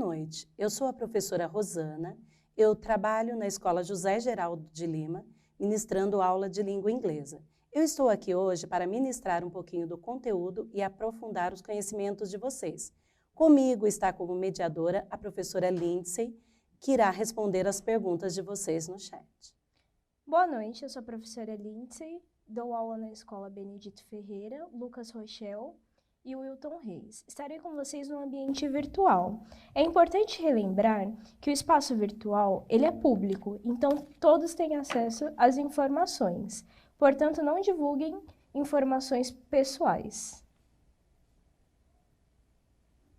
noite, eu sou a professora Rosana, eu trabalho na Escola José Geraldo de Lima, ministrando aula de língua inglesa. Eu estou aqui hoje para ministrar um pouquinho do conteúdo e aprofundar os conhecimentos de vocês. Comigo está como mediadora a professora Lindsay, que irá responder as perguntas de vocês no chat. Boa noite, eu sou a professora Lindsay, dou aula na Escola Benedito Ferreira, Lucas Rochel e Wilton Reis. Estarei com vocês no ambiente virtual. É importante relembrar que o espaço virtual ele é público, então todos têm acesso às informações. Portanto, não divulguem informações pessoais.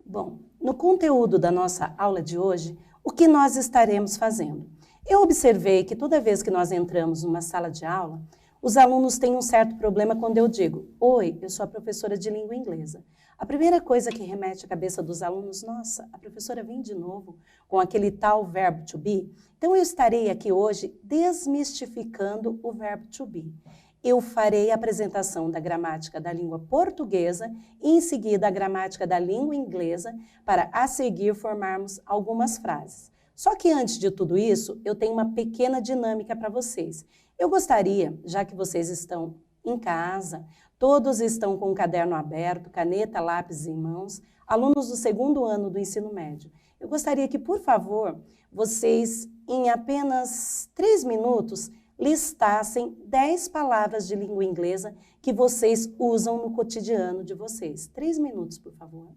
Bom, no conteúdo da nossa aula de hoje, o que nós estaremos fazendo? Eu observei que toda vez que nós entramos numa sala de aula, os alunos têm um certo problema quando eu digo: oi, eu sou a professora de língua inglesa. A primeira coisa que remete à cabeça dos alunos, nossa, a professora vem de novo com aquele tal verbo to be. Então eu estarei aqui hoje desmistificando o verbo to be. Eu farei a apresentação da gramática da língua portuguesa e em seguida a gramática da língua inglesa para a seguir formarmos algumas frases. Só que antes de tudo isso, eu tenho uma pequena dinâmica para vocês. Eu gostaria, já que vocês estão em casa, todos estão com o caderno aberto, caneta, lápis em mãos, alunos do segundo ano do ensino médio. Eu gostaria que, por favor, vocês, em apenas 3 minutos, listassem 10 palavras de língua inglesa que vocês usam no cotidiano de vocês. 3 minutos, por favor.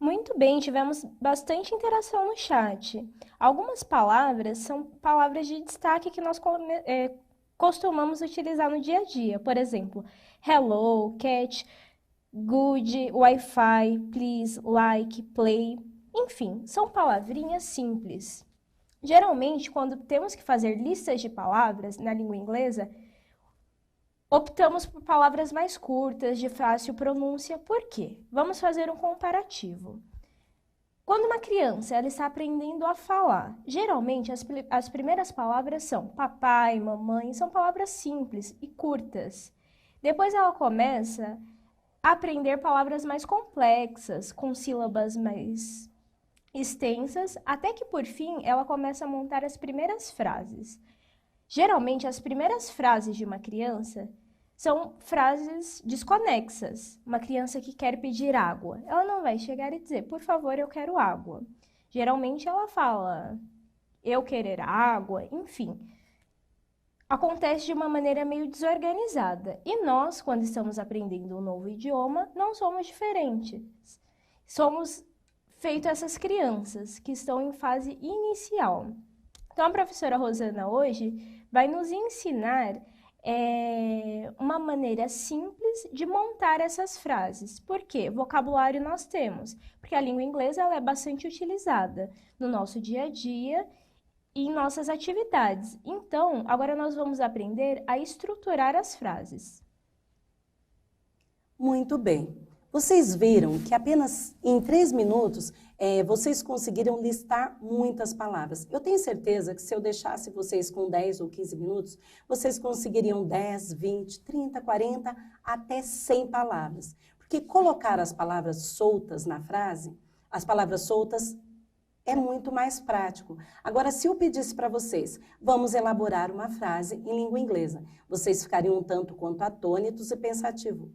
Muito bem, tivemos bastante interação no chat. Algumas palavras são palavras de destaque que nós costumamos utilizar no dia a dia. Por exemplo, hello, cat, good, Wi-Fi, please, like, play. Enfim, são palavrinhas simples. Geralmente, quando temos que fazer listas de palavras na língua inglesa, optamos por palavras mais curtas, de fácil pronúncia. Por quê? Vamos fazer um comparativo. Quando uma criança ela está aprendendo a falar, geralmente as primeiras palavras são papai, mamãe, são palavras simples e curtas. Depois ela começa aprender palavras mais complexas, com sílabas mais extensas, até que por fim ela começa a montar as primeiras frases. Geralmente, as primeiras frases de uma criança são frases desconexas. Uma criança que quer pedir água, ela não vai chegar e dizer, por favor, eu quero água. Geralmente ela fala, eu querer água, enfim. Acontece de uma maneira meio desorganizada. E nós, quando estamos aprendendo um novo idioma, não somos diferentes. Somos feitos essas crianças que estão em fase inicial. Então, a professora Rosana hoje vai nos ensinar uma maneira simples de montar essas frases. Por quê? Vocabulário nós temos, porque a língua inglesa ela é bastante utilizada no nosso dia a dia e em nossas atividades. Então, agora nós vamos aprender a estruturar as frases. Muito bem. Vocês viram que apenas em 3 minutos vocês conseguiram listar muitas palavras. Eu tenho certeza que se eu deixasse vocês com 10 ou 15 minutos, vocês conseguiriam 10, 20, 30, 40, até 100 palavras. Porque colocar as palavras soltas na frase, as palavras soltas é muito mais prático. Agora, se eu pedisse para vocês, vamos elaborar uma frase em língua inglesa, vocês ficariam um tanto quanto atônitos e pensativos.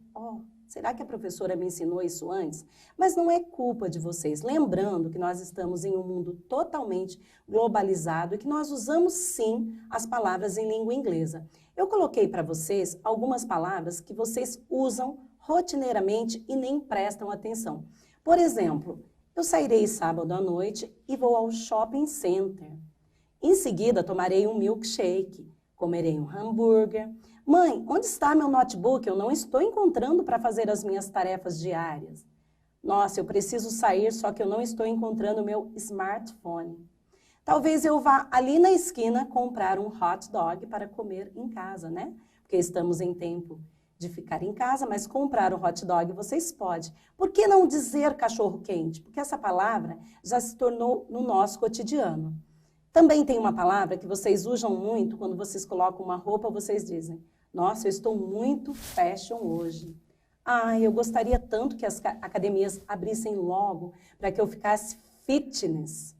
Será que a professora me ensinou isso antes? Mas não é culpa de vocês. Lembrando que nós estamos em um mundo totalmente globalizado e que nós usamos sim as palavras em língua inglesa. Eu coloquei para vocês algumas palavras que vocês usam rotineiramente e nem prestam atenção. Por exemplo, eu sairei sábado à noite e vou ao shopping center. Em seguida, tomarei um milkshake, comerei um hambúrguer. Mãe, onde está meu notebook? Eu não estou encontrando para fazer as minhas tarefas diárias. Nossa, eu preciso sair, só que eu não estou encontrando meu smartphone. Talvez eu vá ali na esquina comprar um hot dog para comer em casa, né? Porque estamos em tempo de ficar em casa, mas comprar um hot dog vocês podem. Por que não dizer cachorro quente? Porque essa palavra já se tornou no nosso cotidiano. Também tem uma palavra que vocês usam muito quando vocês colocam uma roupa, vocês dizem, nossa, eu estou muito fashion hoje. Eu gostaria tanto que as academias abrissem logo para que eu ficasse fitness.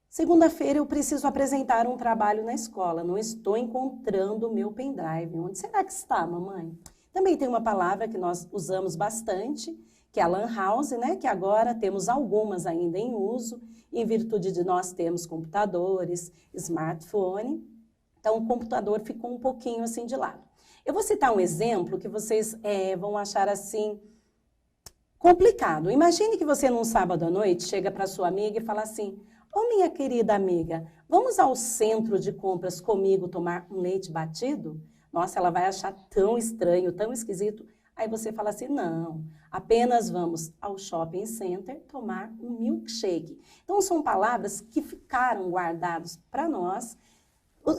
Segunda-feira eu preciso apresentar um trabalho na escola, não estou encontrando o meu pendrive. Onde será que está, mamãe? Também tem uma palavra que nós usamos bastante, que é a lan house, né? Que agora temos algumas ainda em uso, em virtude de nós termos computadores, smartphone. Então, o computador ficou um pouquinho assim de lado. Eu vou citar um exemplo que vocês vão achar assim complicado. Imagine que você num sábado à noite chega para sua amiga e fala assim, minha querida amiga, vamos ao centro de compras comigo tomar um leite batido? Nossa, ela vai achar tão estranho, tão esquisito. Aí você fala assim, não, apenas vamos ao shopping center tomar um milkshake. Então, são palavras que ficaram guardadas para nós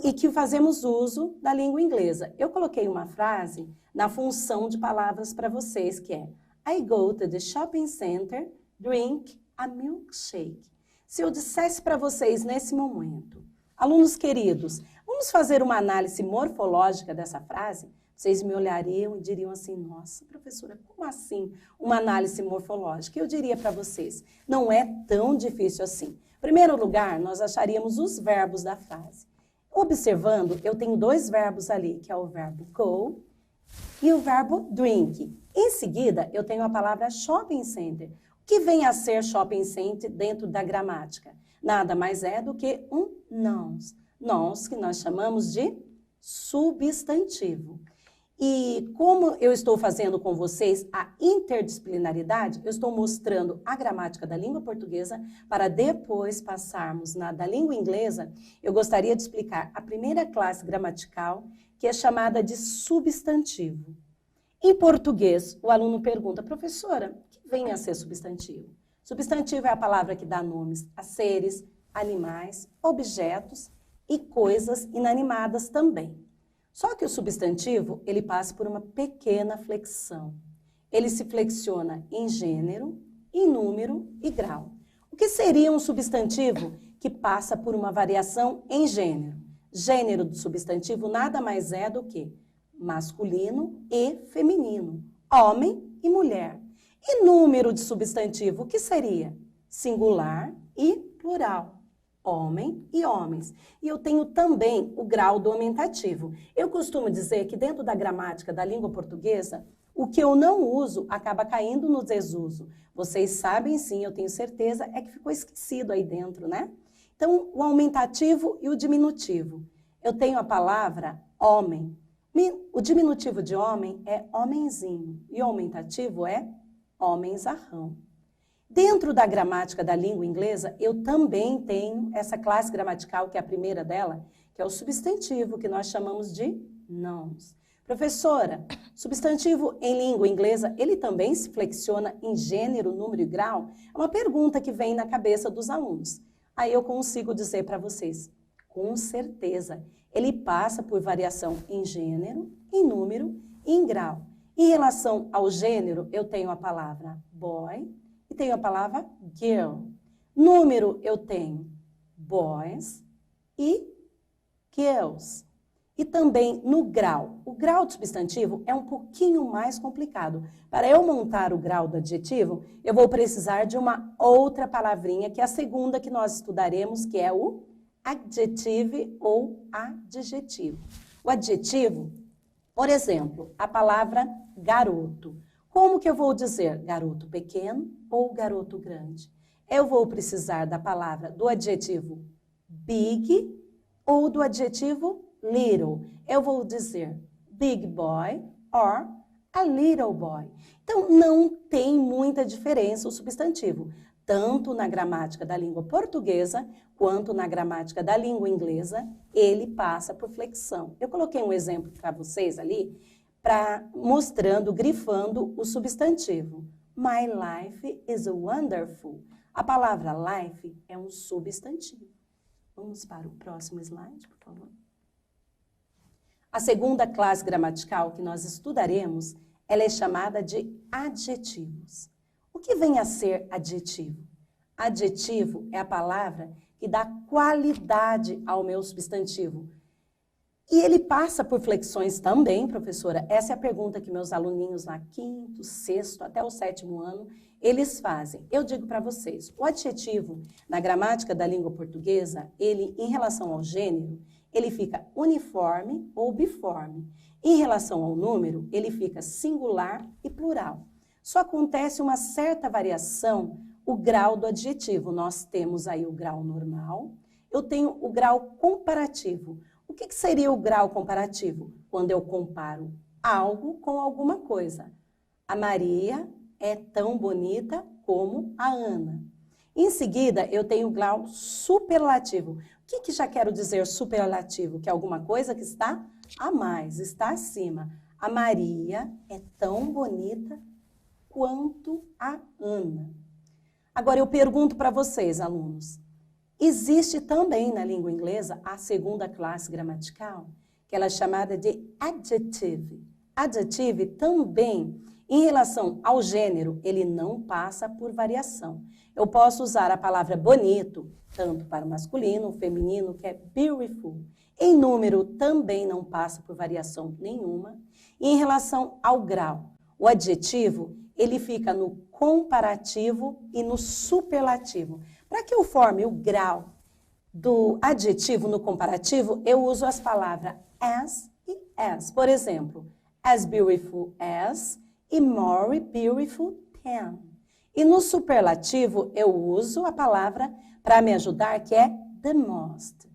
e que fazemos uso da língua inglesa. Eu coloquei uma frase na função de palavras para vocês, que é I go to the shopping center, drink a milkshake. Se eu dissesse para vocês nesse momento, alunos queridos, vamos fazer uma análise morfológica dessa frase? Vocês me olhariam e diriam assim, nossa, professora, como assim uma análise morfológica? Eu diria para vocês, não é tão difícil assim. Em primeiro lugar, nós acharíamos os verbos da frase. Observando, eu tenho 2 verbos ali, que é o verbo go e o verbo drink. Em seguida, eu tenho a palavra shopping center. O que vem a ser shopping center dentro da gramática? Nada mais é do que um nouns. Nouns que nós chamamos de substantivo. E como eu estou fazendo com vocês a interdisciplinaridade, eu estou mostrando a gramática da língua portuguesa para depois passarmos na da língua inglesa. Eu gostaria de explicar a primeira classe gramatical, que é chamada de substantivo. Em português, o aluno pergunta, professora, o que vem a ser substantivo? Substantivo é a palavra que dá nomes a seres, animais, objetos e coisas inanimadas também. Só que o substantivo, ele passa por uma pequena flexão. Ele se flexiona em gênero, em número e grau. O que seria um substantivo que passa por uma variação em gênero? Gênero do substantivo nada mais é do que masculino e feminino, homem e mulher. E número de substantivo, o que seria? Singular e plural. Homem e homens. E eu tenho também o grau do aumentativo. Eu costumo dizer que dentro da gramática da língua portuguesa, o que eu não uso acaba caindo no desuso. Vocês sabem sim, eu tenho certeza, é que ficou esquecido aí dentro, né? Então, o aumentativo e o diminutivo. Eu tenho a palavra homem. O diminutivo de homem é homenzinho e o aumentativo é homenzarrão. Dentro da gramática da língua inglesa, eu também tenho essa classe gramatical, que é a primeira dela, que é o substantivo, que nós chamamos de nouns. Professora, substantivo em língua inglesa, ele também se flexiona em gênero, número e grau? É uma pergunta que vem na cabeça dos alunos. Aí eu consigo dizer para vocês, com certeza, ele passa por variação em gênero, em número e em grau. Em relação ao gênero, eu tenho a palavra boy e tenho a palavra girl. Número, eu tenho boys e girls. E também no grau. O grau de substantivo é um pouquinho mais complicado. Para eu montar o grau do adjetivo, eu vou precisar de uma outra palavrinha, que é a segunda que nós estudaremos, que é o adjetivo ou adjetivo. O adjetivo, por exemplo, a palavra garoto. Como que eu vou dizer garoto pequeno ou garoto grande? Eu vou precisar da palavra do adjetivo big ou do adjetivo little. Eu vou dizer big boy or a little boy. Então, não tem muita diferença o substantivo, tanto na gramática da língua portuguesa quanto na gramática da língua inglesa, ele passa por flexão. Eu coloquei um exemplo para vocês ali, mostrando, grifando o substantivo. My life is wonderful. A palavra life é um substantivo. Vamos para o próximo slide, por favor. A segunda classe gramatical que nós estudaremos, ela é chamada de adjetivos. O que vem a ser adjetivo? Adjetivo é a palavra que dá qualidade ao meu substantivo. E ele passa por flexões também, professora. Essa é a pergunta que meus aluninhos lá, 5º, 6º, até o 7º ano, eles fazem. Eu digo para vocês, o adjetivo, na gramática da língua portuguesa, ele, em relação ao gênero, ele fica uniforme ou biforme. Em relação ao número, ele fica singular e plural. Só acontece uma certa variação, o grau do adjetivo. Nós temos aí o grau normal, eu tenho o grau comparativo. O que seria o grau comparativo? Quando eu comparo algo com alguma coisa. A Maria é tão bonita como a Ana. Em seguida, eu tenho o grau superlativo. O que já quero dizer superlativo? Que é alguma coisa que está a mais, está acima. A Maria é tão bonita quanto a Ana. Agora, eu pergunto para vocês, alunos, existe também na língua inglesa a segunda classe gramatical, que ela é chamada de adjective. Adjective também, em relação ao gênero, ele não passa por variação. Eu posso usar a palavra bonito, tanto para o masculino, o feminino, que é beautiful. Em número, também não passa por variação nenhuma. E em relação ao grau, o adjetivo, ele fica no comparativo e no superlativo. Para que eu forme o grau do adjetivo no comparativo, eu uso as palavras as e as. Por exemplo, as beautiful as e more beautiful than. E no superlativo, eu uso a palavra para me ajudar, que é the most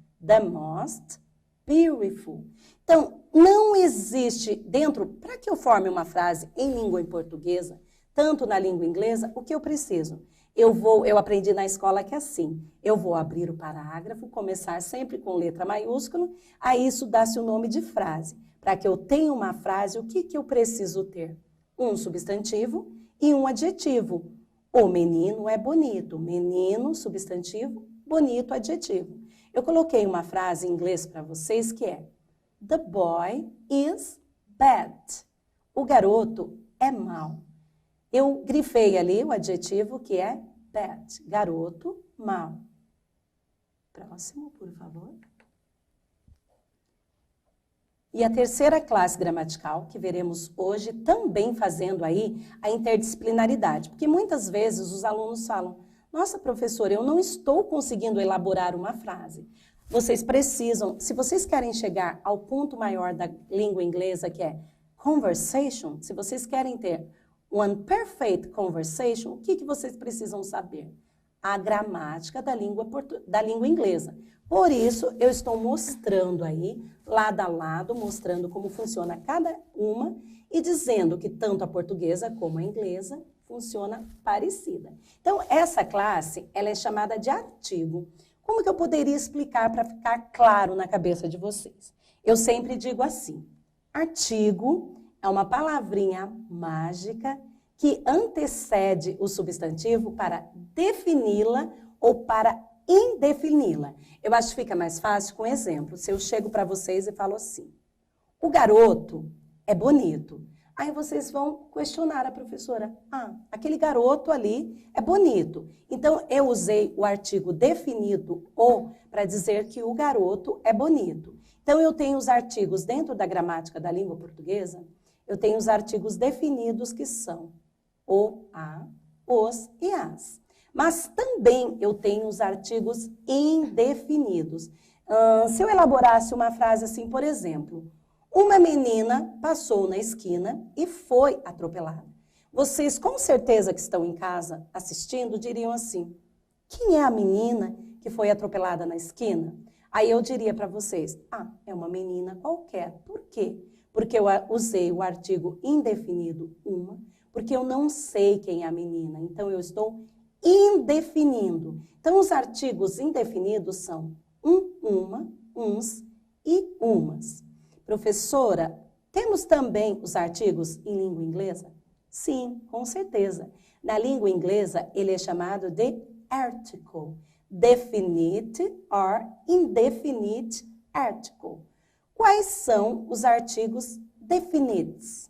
beautiful. Então, não existe dentro, para que eu forme uma frase em língua portuguesa, tanto na língua inglesa, o que eu preciso? Eu aprendi na escola que é assim, eu vou abrir o parágrafo, começar sempre com letra maiúscula, aí isso dá-se o nome de frase. Para que eu tenha uma frase, o que eu preciso ter? Um substantivo e um adjetivo. O menino é bonito, menino, substantivo, bonito, adjetivo. Eu coloquei uma frase em inglês para vocês que é The boy is bad. O garoto é mau. Eu grifei ali o adjetivo que é bad, garoto, mau. Próximo, por favor. E a terceira classe gramatical, que veremos hoje, também fazendo aí a interdisciplinaridade. Porque muitas vezes os alunos falam, nossa, professora, eu não estou conseguindo elaborar uma frase. Vocês precisam, se vocês querem chegar ao ponto maior da língua inglesa, que é conversation, se vocês querem ter one perfect conversation, o que vocês precisam saber? A gramática da língua inglesa. Por isso, eu estou mostrando aí, lado a lado, mostrando como funciona cada uma e dizendo que tanto a portuguesa como a inglesa funciona parecida. Então, essa classe, ela é chamada de artigo. Como que eu poderia explicar para ficar claro na cabeça de vocês? Eu sempre digo assim, artigo é uma palavrinha mágica que antecede o substantivo para defini-la ou para indefini-la. Eu acho que fica mais fácil com exemplo. Se eu chego para vocês e falo assim, o garoto é bonito. Aí vocês vão questionar a professora. Ah, aquele garoto ali é bonito. Então, eu usei o artigo definido o para dizer que o garoto é bonito. Então, eu tenho os artigos dentro da gramática da língua portuguesa, eu tenho os artigos definidos que são o, a, os e as. Mas também eu tenho os artigos indefinidos. Se eu elaborasse uma frase assim, por exemplo, uma menina passou na esquina e foi atropelada. Vocês, com certeza que estão em casa assistindo, diriam assim, quem é a menina que foi atropelada na esquina? Aí eu diria para vocês, é uma menina qualquer. Por quê? Porque eu usei o artigo indefinido uma, porque eu não sei quem é a menina, então eu estou indefinindo. Então, os artigos indefinidos são uma, uns e umas. Professora, temos também os artigos em língua inglesa? Sim, com certeza. Na língua inglesa, ele é chamado de article. Definite or indefinite article. Quais são os artigos definidos?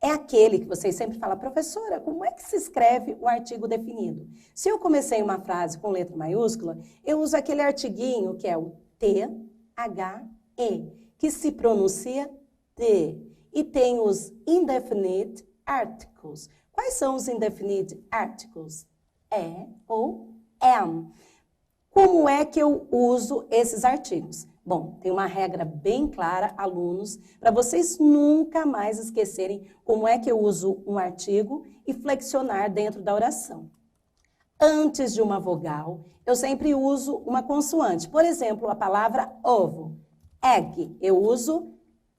É aquele que vocês sempre falam, professora, como é que se escreve o artigo definido? Se eu comecei uma frase com letra maiúscula, eu uso aquele artiguinho que é o T, H, E, que se pronuncia T. E tem os indefinite articles. Quais são os indefinite articles? É ou am. Como é que eu uso esses artigos? Bom, tem uma regra bem clara, alunos, para vocês nunca mais esquecerem como é que eu uso um artigo e flexionar dentro da oração. Antes de uma vogal, eu sempre uso uma consoante. Por exemplo, a palavra ovo, egg, eu uso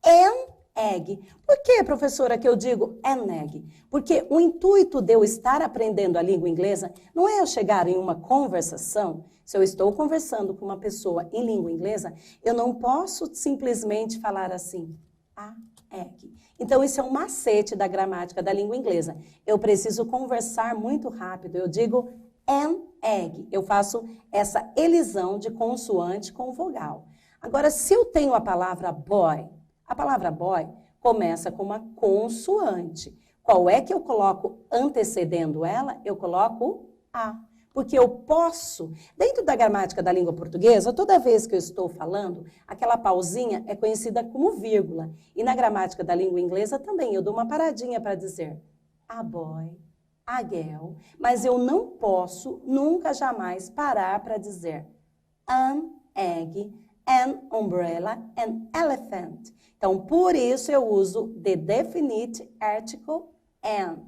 an egg. Por que, professora, que eu digo an egg? Porque o intuito de eu estar aprendendo a língua inglesa não é eu chegar em uma conversação. Se eu estou conversando com uma pessoa em língua inglesa, eu não posso simplesmente falar assim, a egg. Então, isso é um macete da gramática da língua inglesa. Eu preciso conversar muito rápido. Eu digo an egg. Eu faço essa elisão de consoante com vogal. Agora, se eu tenho a palavra boy começa com uma consoante. Qual é que eu coloco antecedendo ela? Eu coloco a. Porque eu posso, dentro da gramática da língua portuguesa, toda vez que eu estou falando, aquela pausinha é conhecida como vírgula. E na gramática da língua inglesa também, eu dou uma paradinha para dizer a boy, a girl, mas eu não posso, nunca, jamais parar para dizer an egg, an umbrella, an elephant. Então, por isso eu uso the definite article an.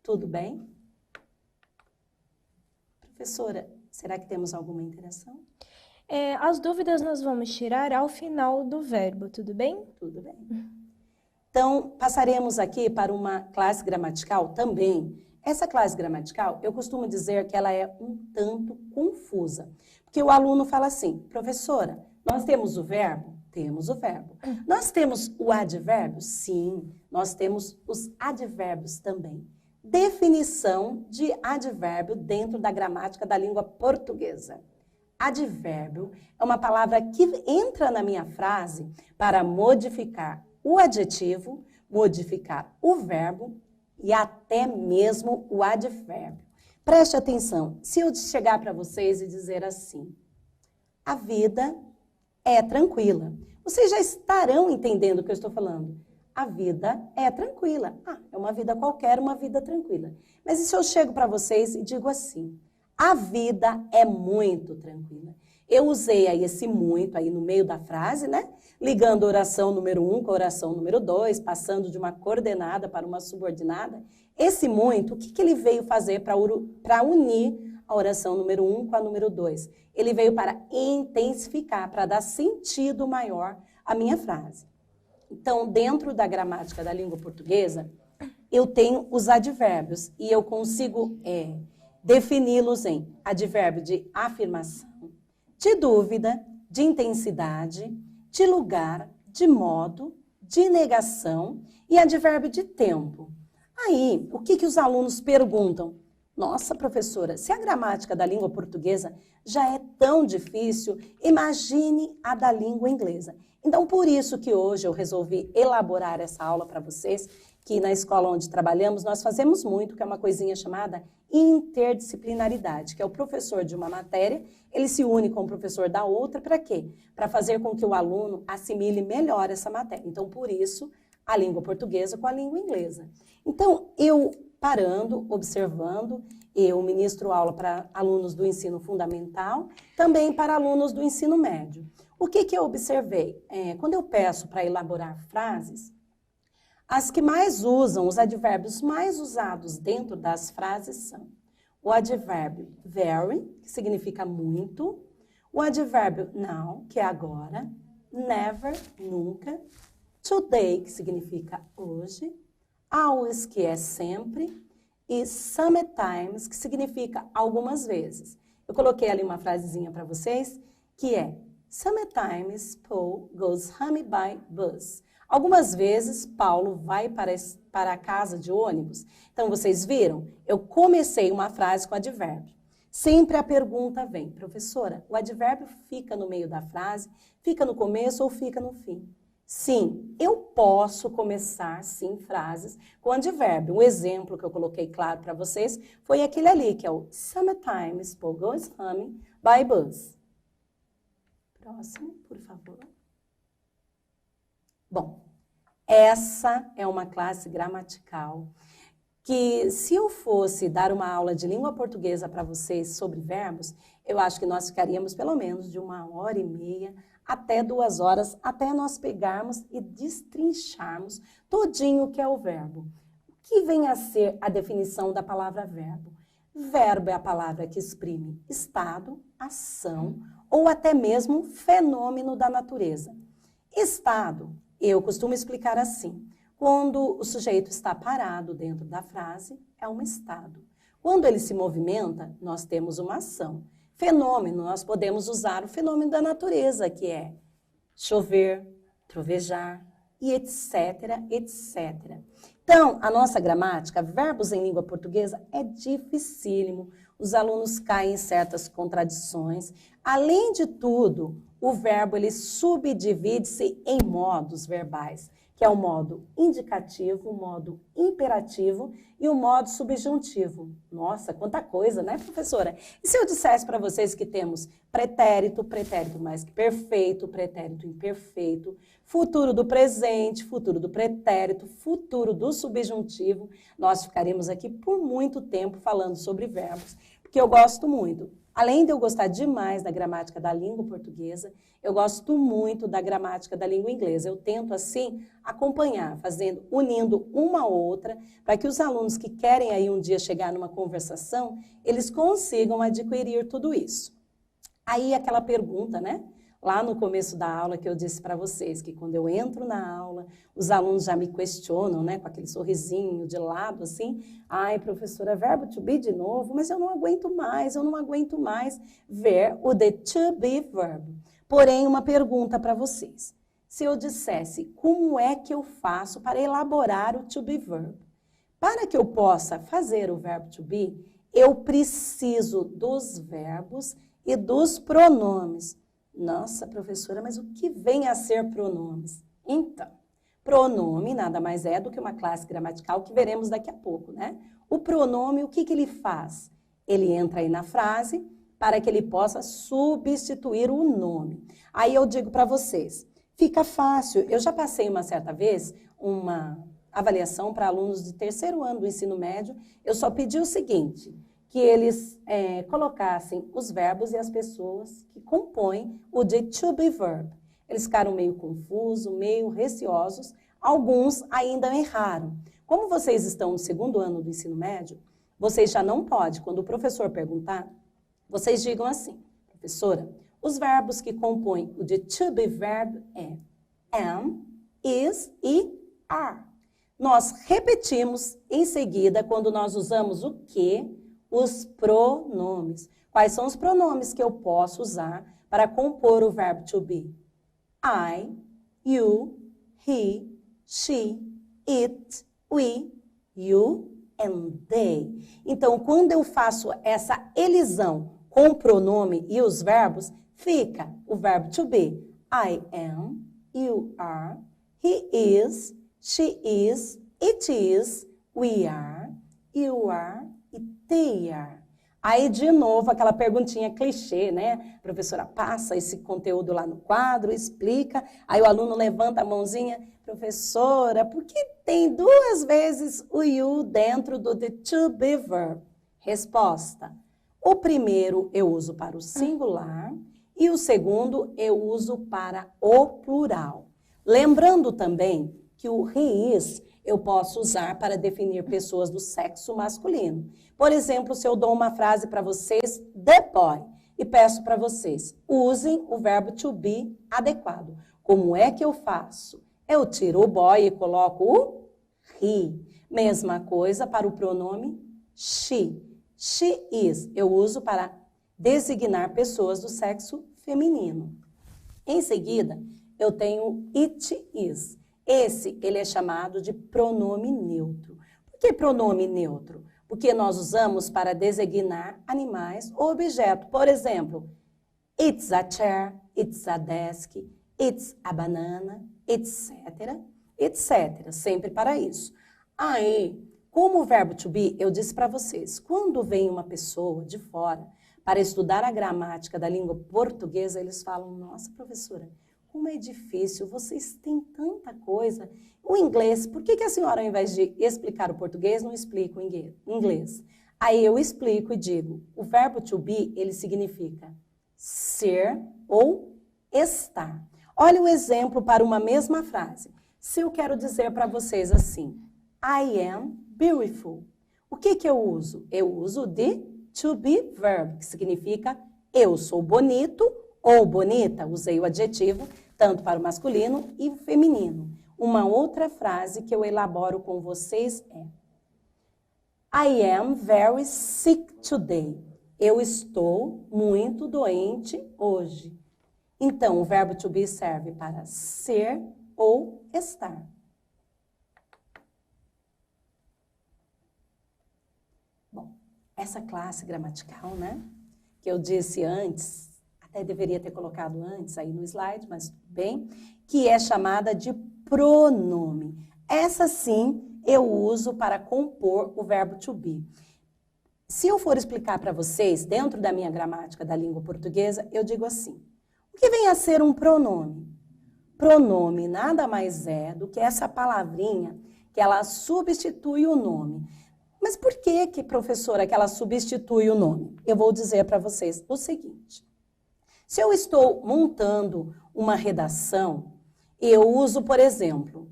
Tudo bem? Professora, será que temos alguma interação? As dúvidas nós vamos tirar ao final do verbo, tudo bem? Tudo bem. Então, passaremos aqui para uma classe gramatical também. Essa classe gramatical, eu costumo dizer que ela é um tanto confusa. Porque o aluno fala assim, professora, nós temos o verbo? Temos o verbo. Nós temos o advérbio? Sim, nós temos os advérbios também. Definição de advérbio dentro da gramática da língua portuguesa. Advérbio é uma palavra que entra na minha frase para modificar o adjetivo, modificar o verbo e até mesmo o advérbio. Preste atenção, se eu chegar para vocês e dizer assim, a vida é tranquila, vocês já estarão entendendo o que eu estou falando. A vida é tranquila. É uma vida qualquer, uma vida tranquila. Mas e se eu chego para vocês e digo assim, a vida é muito tranquila. Eu usei aí esse muito aí no meio da frase, né? Ligando a oração número 1 com a oração número 2, passando de uma coordenada para uma subordinada. Esse muito, o que ele veio fazer para unir a oração número 1 com a número 2? Ele veio para intensificar, para dar sentido maior à minha frase. Então, dentro da gramática da língua portuguesa, eu tenho os advérbios e eu consigo defini-los em advérbio de afirmação, de dúvida, de intensidade, de lugar, de modo, de negação e advérbio de tempo. Aí, o que os alunos perguntam? Nossa, professora, se a gramática da língua portuguesa já é tão difícil, imagine a da língua inglesa. Então, por isso que hoje eu resolvi elaborar essa aula para vocês, que na escola onde trabalhamos nós fazemos muito, que é uma coisinha chamada interdisciplinaridade, que é o professor de uma matéria, ele se une com o professor da outra, para quê? Para fazer com que o aluno assimile melhor essa matéria. Então, por isso, a língua portuguesa com a língua inglesa. Então, eu parando, observando, eu ministro aula para alunos do ensino fundamental, também para alunos do ensino médio. O que eu observei? Quando eu peço para elaborar frases, as que mais usam, os advérbios mais usados dentro das frases são o advérbio very, que significa muito, o advérbio now, que é agora, never, nunca, today, que significa hoje, always, que é sempre, e sometimes, que significa algumas vezes. Eu coloquei ali uma frasezinha para vocês, que é sometimes Paul goes home by bus. Algumas vezes, Paulo vai para a casa de ônibus. Então, vocês viram? Eu comecei uma frase com advérbio. Sempre a pergunta vem, professora, o advérbio fica no meio da frase, fica no começo ou fica no fim? Sim, eu posso começar, sim, frases com advérbio. Um exemplo que eu coloquei claro para vocês foi aquele ali, que é o sometimes Paul goes home by bus. Próximo, por favor. Bom, essa é uma classe gramatical que, se eu fosse dar uma aula de língua portuguesa para vocês sobre verbos, eu acho que nós ficaríamos pelo menos de 1h30 até 2 horas, até nós pegarmos e destrincharmos todinho o que é o verbo. O que vem a ser a definição da palavra verbo? Verbo é a palavra que exprime estado, ação ou até mesmo fenômeno da natureza. Estado, eu costumo explicar assim, quando o sujeito está parado dentro da frase, é um estado. Quando ele se movimenta, nós temos uma ação. Fenômeno, nós podemos usar o fenômeno da natureza, que é chover, trovejar e etc, etc. Então, a nossa gramática, verbos em língua portuguesa, é dificílimo. Os alunos caem em certas contradições. Além de tudo, o verbo ele subdivide-se em modos verbais, que é o modo indicativo, o modo imperativo e o modo subjuntivo. Nossa, quanta coisa, né, professora? E se eu dissesse para vocês que temos pretérito, pretérito mais que perfeito, pretérito imperfeito, futuro do presente, futuro do pretérito, futuro do subjuntivo, nós ficaríamos aqui por muito tempo falando sobre verbos, porque eu gosto muito. Além de eu gostar demais da gramática da língua portuguesa, eu gosto muito da gramática da língua inglesa. Eu tento, assim, acompanhar, unindo uma a outra, para que os alunos que querem aí um dia chegar numa conversação, eles consigam adquirir tudo isso. Aí aquela pergunta, né? Lá no começo da aula que eu disse para vocês, que quando eu entro na aula, os alunos já me questionam, né, com aquele sorrisinho de lado, assim, ai, professora, verbo to be de novo, mas eu não aguento mais ver o the to be verbo. Porém, uma pergunta para vocês. Se eu dissesse, como é que eu faço para elaborar o to be verb? Para que eu possa fazer o verbo to be, eu preciso dos verbos e dos pronomes. Nossa, professora, mas o que vem a ser pronomes? Então, pronome nada mais é do que uma classe gramatical que veremos daqui a pouco, né? O pronome, o que ele faz? Ele entra aí na frase para que ele possa substituir o nome. Aí eu digo para vocês, Fica fácil. Eu já passei uma certa vez uma avaliação para alunos de terceiro ano do ensino médio. Eu só pedi o seguinte, que eles colocassem os verbos e as pessoas que compõem o de to be verb. Eles ficaram meio confusos, meio receosos. Alguns ainda erraram. Como vocês estão no segundo ano do ensino médio, vocês já não podem, quando o professor perguntar, vocês digam assim, professora, os verbos que compõem o de to be verb é am, is e are. Nós repetimos em seguida quando nós usamos o que? Os pronomes. Quais são os pronomes que eu posso usar para compor o verbo to be? I, you, he, she, it, we, you and they. Então, quando eu faço essa elisão com o pronome e os verbos, fica o verbo to be. I am, you are, he is, she is, it is, we are, you are e they are. Aí, de novo, aquela perguntinha clichê, né? Professora, passa esse conteúdo lá no quadro, explica. Aí o aluno levanta a mãozinha. Professora, por que tem duas vezes o you dentro do the to be verb? Resposta. O primeiro eu uso para o singular e o segundo eu uso para o plural. Lembrando também que o he is eu posso usar para definir pessoas do sexo masculino. Por exemplo, se eu dou uma frase para vocês, the boy, e peço para vocês, usem o verbo to be adequado. Como é que eu faço? Eu tiro o boy e coloco o he. Mesma coisa para o pronome she. She is, eu uso para designar pessoas do sexo feminino. Em seguida, eu tenho it is. Esse, ele é chamado de pronome neutro. Por que pronome neutro? Porque nós usamos para designar animais ou objeto. Por exemplo, it's a chair, it's a desk, it's a banana, etc, etc. Sempre para isso. Aí, como o verbo to be, eu disse para vocês, quando vem uma pessoa de fora para estudar a gramática da língua portuguesa, eles falam, nossa, professora, como é difícil, vocês têm tanta coisa. O inglês, por que a senhora, ao invés de explicar o português, não explica o inglês? Aí eu explico e digo, o verbo to be, ele significa ser ou estar. Olha o exemplo para uma mesma frase. Se eu quero dizer para vocês assim, I am beautiful. O que eu uso? Eu uso de to be verb, que significa eu sou bonito ou bonita, usei o adjetivo tanto para o masculino e o feminino. Uma outra frase que eu elaboro com vocês é I am very sick today. Eu estou muito doente hoje. Então, o verbo to be serve para ser ou estar. Bom, essa classe gramatical, né, que eu disse antes, até deveria ter colocado antes aí no slide, mas tudo bem, que é chamada de pronome. Essa sim eu uso para compor o verbo to be. Se eu for explicar para vocês, dentro da minha gramática da língua portuguesa, eu digo assim, o que vem a ser um pronome? Pronome nada mais é do que essa palavrinha que ela substitui o nome. Mas por que, professora, que ela substitui o nome? Eu vou dizer para vocês o seguinte. Se eu estou montando uma redação, eu uso, por exemplo,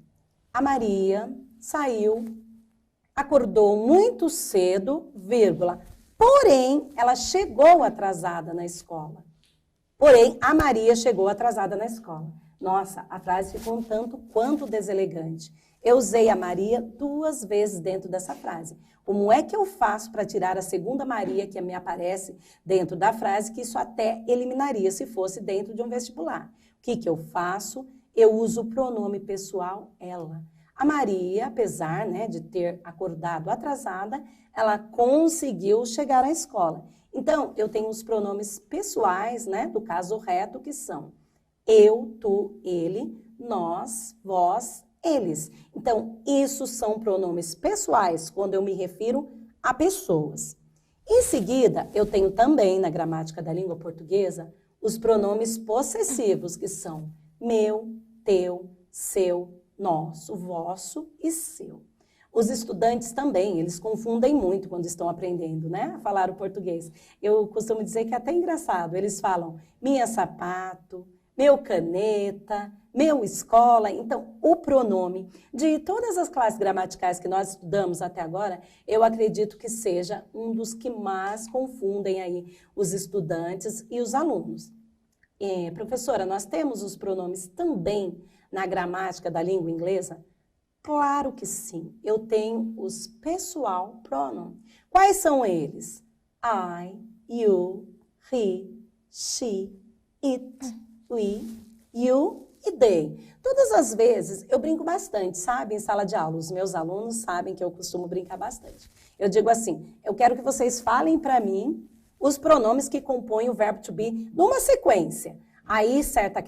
a Maria saiu, acordou muito cedo, vírgula, porém, ela chegou atrasada na escola. Porém, a Maria chegou atrasada na escola. Nossa, a frase ficou um tanto quanto deselegante. Eu usei a Maria 2 vezes dentro dessa frase. Como é que eu faço para tirar a segunda Maria que me aparece dentro da frase, que isso até eliminaria se fosse dentro de um vestibular? O que eu faço? Eu uso o pronome pessoal ela. A Maria, apesar, né, de ter acordado atrasada, ela conseguiu chegar à escola. Então, eu tenho os pronomes pessoais, né, do caso reto, que são eu, tu, ele, nós, vós, eles. Então, isso são pronomes pessoais, quando eu me refiro a pessoas. Em seguida, eu tenho também, na gramática da língua portuguesa, os pronomes possessivos, que são meu, teu, seu, nosso, vosso e seu. Os estudantes também, eles confundem muito quando estão aprendendo, né, a falar o português. Eu costumo dizer que é até engraçado, eles falam minha sapato, meu caneta, meu escola. Então, o pronome de todas as classes gramaticais que nós estudamos até agora, eu acredito que seja um dos que mais confundem aí os estudantes e os alunos. Professora, nós temos os pronomes também na gramática da língua inglesa? Claro que sim. Eu tenho os pessoal pronoun. Quais são eles? I, you, he, she, it, we, you e they. Todas as vezes eu brinco bastante, sabe? Em sala de aula, os meus alunos sabem que eu costumo brincar bastante. Eu digo assim, eu quero que vocês falem para mim os pronomes que compõem o verbo to be numa sequência. Aí, certa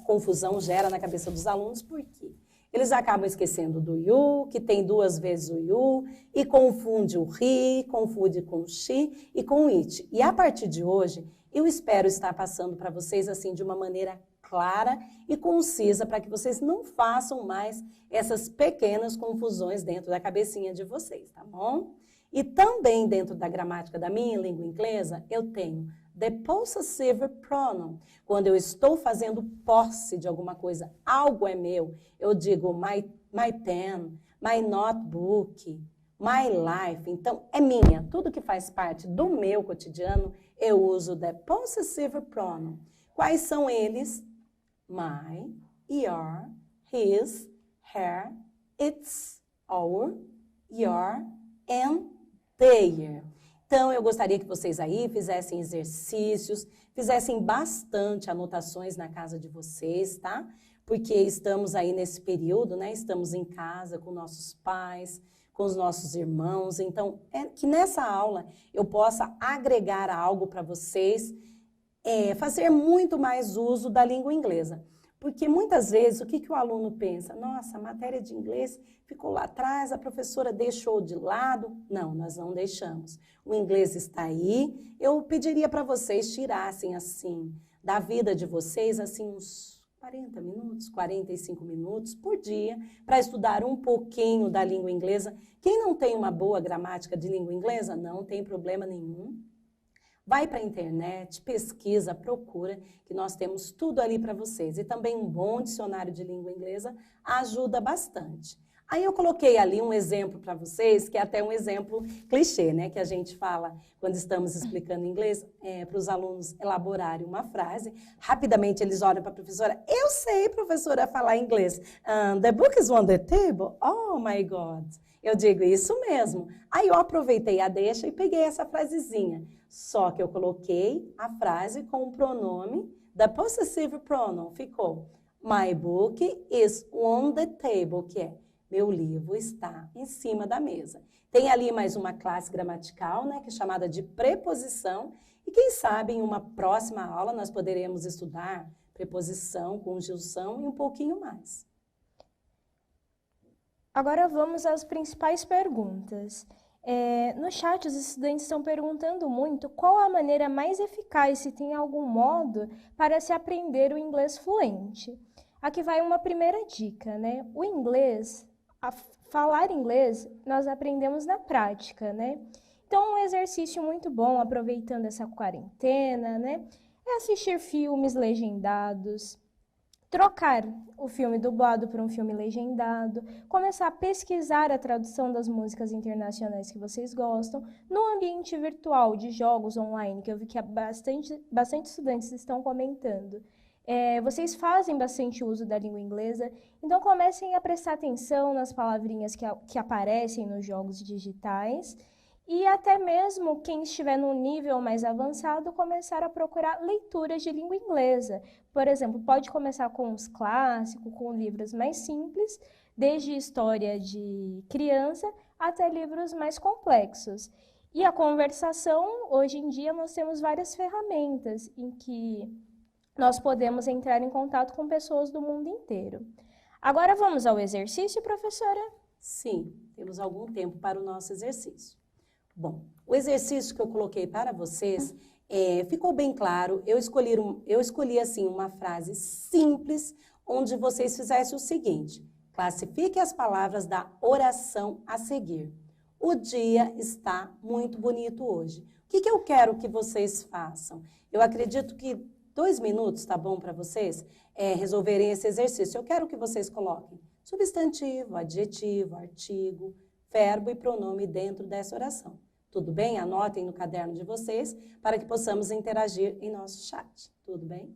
confusão gera na cabeça dos alunos, por quê? Eles acabam esquecendo do you, que tem 2 vezes o you, e confunde o he, confunde com o she e com o it. E a partir de hoje, eu espero estar passando para vocês assim de uma maneira clara e concisa, para que vocês não façam mais essas pequenas confusões dentro da cabecinha de vocês, tá bom? E também dentro da gramática da minha língua inglesa, eu tenho the possessive pronoun. Quando eu estou fazendo posse de alguma coisa, algo é meu, eu digo my pen, my notebook, my life. Então, é minha. Tudo que faz parte do meu cotidiano, eu uso the possessive pronoun. Quais são eles? My, your, his, her, its, our, your, and their. Então, eu gostaria que vocês aí fizessem exercícios, fizessem bastante anotações na casa de vocês, tá? Porque estamos aí nesse período, né? Estamos em casa com nossos pais, com os nossos irmãos. Então, é que nessa aula eu possa agregar algo para vocês, fazer muito mais uso da língua inglesa. Porque muitas vezes, o que o aluno pensa? Nossa, a matéria de inglês ficou lá atrás, a professora deixou de lado. Não, nós não deixamos. O inglês está aí. Eu pediria para vocês tirassem, assim, da vida de vocês, assim, uns 40 minutos, 45 minutos por dia, para estudar um pouquinho da língua inglesa. Quem não tem uma boa gramática de língua inglesa, não tem problema nenhum. Vai para a internet, pesquisa, procura, que nós temos tudo ali para vocês. E também um bom dicionário de língua inglesa ajuda bastante. Aí eu coloquei ali um exemplo para vocês, que é até um exemplo clichê, né? Que a gente fala quando estamos explicando inglês, para os alunos elaborarem uma frase. Rapidamente eles olham para a professora. Eu sei, professora, falar inglês. The book is on the table? Oh, my God. Eu digo isso mesmo. Aí eu aproveitei a deixa e peguei essa frasezinha. Só que eu coloquei a frase com o pronome da possessive pronoun. Ficou my book is on the table, que é meu livro está em cima da mesa. Tem ali mais uma classe gramatical, né, que é chamada de preposição. E quem sabe em uma próxima aula nós poderemos estudar preposição, conjunção e um pouquinho mais. Agora vamos às principais perguntas. No chat, os estudantes estão perguntando muito qual a maneira mais eficaz, se tem algum modo, para se aprender o inglês fluente. Aqui vai uma primeira dica, né? O inglês, falar inglês, nós aprendemos na prática, né? Então, um exercício muito bom, aproveitando essa quarentena, né? É assistir filmes legendados, trocar o filme dublado por um filme legendado, começar a pesquisar a tradução das músicas internacionais que vocês gostam, no ambiente virtual de jogos online, que eu vi que bastante estudantes estão comentando. Vocês fazem bastante uso da língua inglesa, então comecem a prestar atenção nas palavrinhas que aparecem nos jogos digitais, e até mesmo quem estiver num nível mais avançado, começar a procurar leituras de língua inglesa. Por exemplo, pode começar com os clássicos, com livros mais simples, desde história de criança até livros mais complexos. E a conversação, hoje em dia, nós temos várias ferramentas em que nós podemos entrar em contato com pessoas do mundo inteiro. Agora vamos ao exercício, professora? Sim, temos algum tempo para o nosso exercício. Bom, o exercício que eu coloquei para vocês Ficou bem claro, eu escolhi assim uma frase simples, onde vocês fizessem o seguinte: classifique as palavras da oração a seguir. O dia está muito bonito hoje. O que eu quero que vocês façam? Eu acredito que 2 minutos tá bom para vocês resolverem esse exercício. Eu quero que vocês coloquem substantivo, adjetivo, artigo, verbo e pronome dentro dessa oração. Tudo bem? Anotem no caderno de vocês para que possamos interagir em nosso chat. Tudo bem?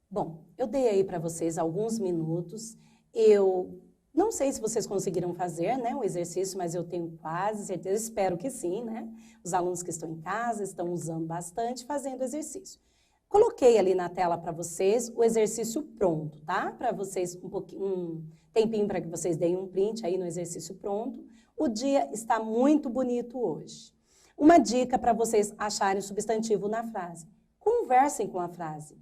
Bom, eu dei aí para vocês alguns minutos. Eu não sei se vocês conseguiram fazer, né, o exercício, mas eu tenho quase certeza, espero que sim, né? Os alunos que estão em casa estão usando bastante, fazendo exercício. Coloquei ali na tela para vocês o exercício pronto, tá? Para vocês um tempinho para que vocês deem um print aí no exercício pronto. O dia está muito bonito hoje. Uma dica para vocês acharem o substantivo na frase. Conversem com a frase.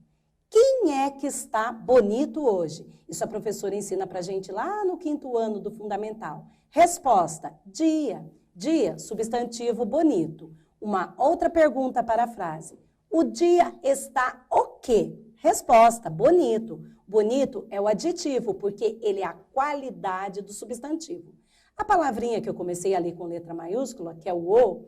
Quem é que está bonito hoje? Isso a professora ensina para a gente lá no 5º ano do Fundamental. Resposta: dia. Dia, substantivo bonito. Uma outra pergunta para a frase. O dia está o quê? Resposta: bonito. Bonito é o adjetivo, porque ele é a qualidade do substantivo. A palavrinha que eu comecei ali com letra maiúscula, que é o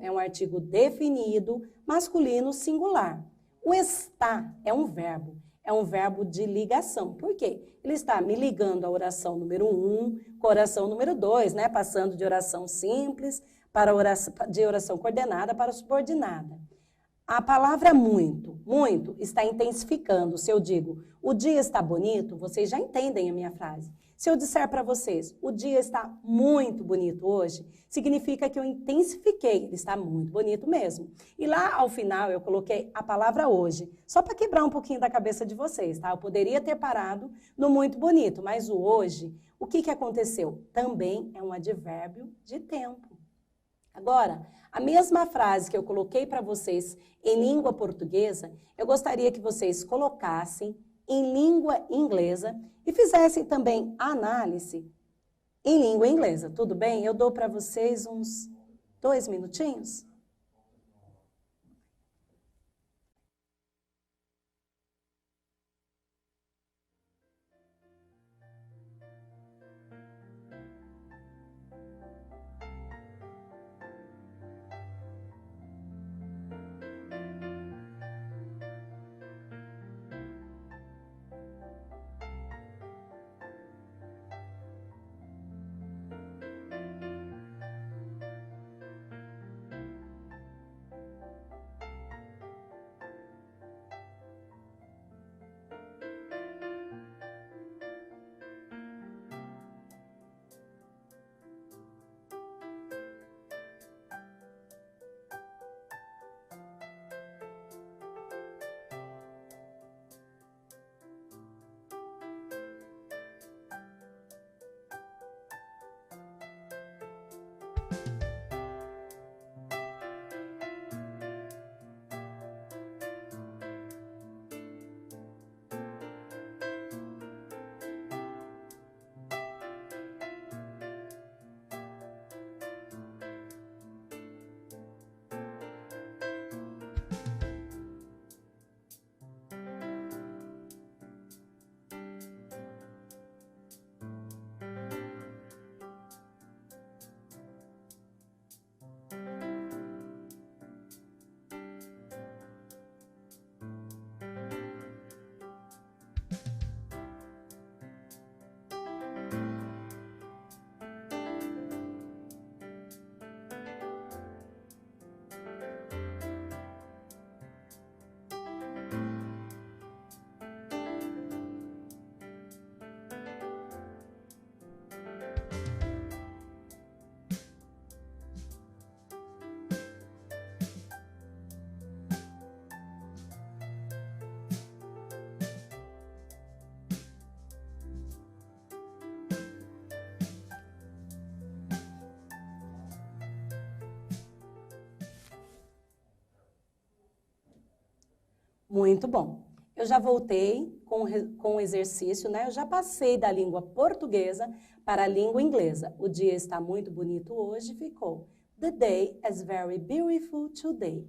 é um artigo definido, masculino singular. O está é um verbo de ligação. Por quê? Ele está me ligando a oração número 1 com a oração número 2, né? Passando de oração simples para de oração coordenada para subordinada. A palavra muito, muito, está intensificando. Se eu digo, o dia está bonito, vocês já entendem a minha frase. Se eu disser para vocês, o dia está muito bonito hoje, significa que eu intensifiquei, ele está muito bonito mesmo. E lá ao final eu coloquei a palavra hoje, só para quebrar um pouquinho da cabeça de vocês, tá? Eu poderia ter parado no muito bonito, mas o hoje, o que aconteceu? Também é um advérbio de tempo. Agora, a mesma frase que eu coloquei para vocês em língua portuguesa, eu gostaria que vocês colocassem em língua inglesa e fizessem também a análise em língua inglesa. Tudo bem? Eu dou para vocês uns 2 minutinhos. Muito bom. Eu já voltei com o exercício, né? Eu já passei da língua portuguesa para a língua inglesa. O dia está muito bonito hoje, ficou. The day is very beautiful today.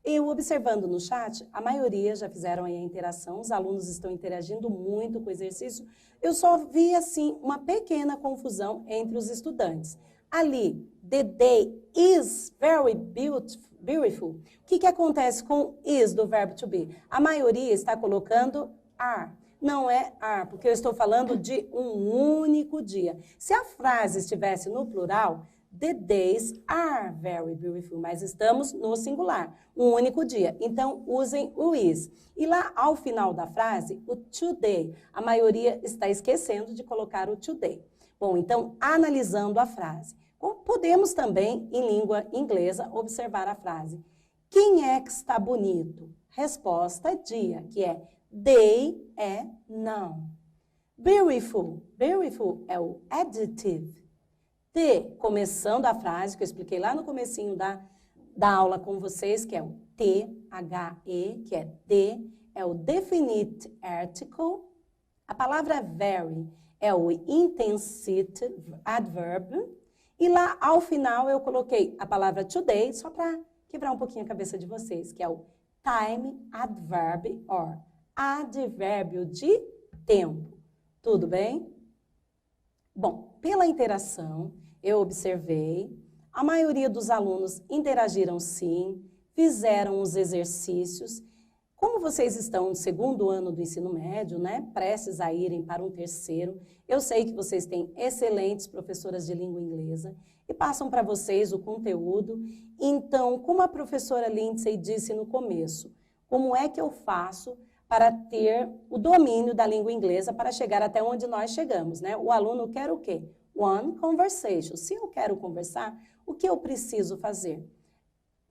Eu observando no chat, a maioria já fizeram aí a interação, os alunos estão interagindo muito com o exercício. Eu só vi, assim, uma pequena confusão entre os estudantes. Ali, the day is very beautiful. O que acontece com is do verbo to be? A maioria está colocando are. Não é are, porque eu estou falando de um único dia. Se a frase estivesse no plural, the days are very beautiful, mas estamos no singular, um único dia. Então, usem o is. E lá, ao final da frase, o today, a maioria está esquecendo de colocar o today. Bom, então, analisando a frase. Podemos também, em língua inglesa, observar a frase. Quem é que está bonito? Resposta dia, que é they é não. Beautiful, beautiful é o adjective. Começando a frase, que eu expliquei lá no comecinho da aula com vocês, que é o T-H-E, que é é o definite article. A palavra very é o intensive adverb. E lá, ao final, eu coloquei a palavra today, só para quebrar um pouquinho a cabeça de vocês, que é o time adverb, or advérbio de tempo. Tudo bem? Bom, pela interação, eu observei, a maioria dos alunos interagiram sim, fizeram os exercícios. Como vocês estão no segundo ano do ensino médio, né, prestes a irem para um terceiro, eu sei que vocês têm excelentes professoras de língua inglesa e passam para vocês o conteúdo. Então, como a professora Lindsay disse no começo, como é que eu faço para ter o domínio da língua inglesa para chegar até onde nós chegamos, né? O aluno quer o quê? One conversation. Se eu quero conversar, o que eu preciso fazer?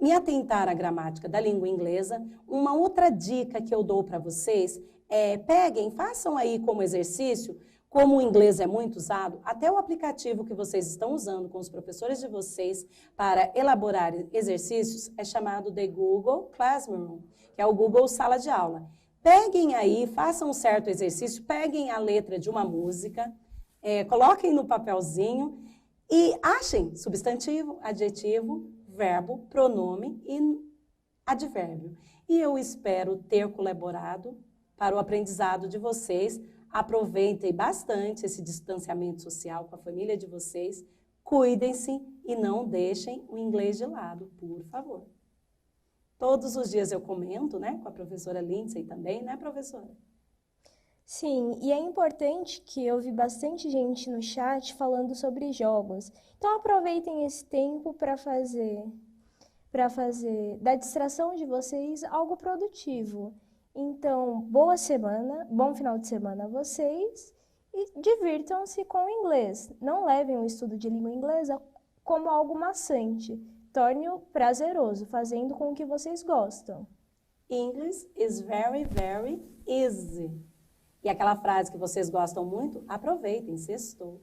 Me atentar à gramática da língua inglesa. Uma outra dica que eu dou para vocês é peguem, façam aí como exercício, como o inglês é muito usado, até o aplicativo que vocês estão usando com os professores de vocês para elaborar exercícios é chamado de Google Classroom, que é o Google Sala de Aula. Peguem aí, façam um certo exercício, peguem a letra de uma música, coloquem no papelzinho e achem substantivo, adjetivo, verbo, pronome e advérbio. E eu espero ter colaborado para o aprendizado de vocês. Aproveitem bastante esse distanciamento social com a família de vocês. Cuidem-se e não deixem o inglês de lado, por favor. Todos os dias eu comento, né, com a professora Lindsay também, né, professora? Sim, e é importante que eu vi bastante gente no chat falando sobre jogos. Então aproveitem esse tempo para fazer da distração de vocês algo produtivo. Então, boa semana, bom final de semana a vocês e divirtam-se com o inglês. Não levem o estudo de língua inglesa como algo maçante. Torne-o prazeroso, fazendo com o que vocês gostam. English is very, very easy. E aquela frase que vocês gostam muito, aproveitem, sextou.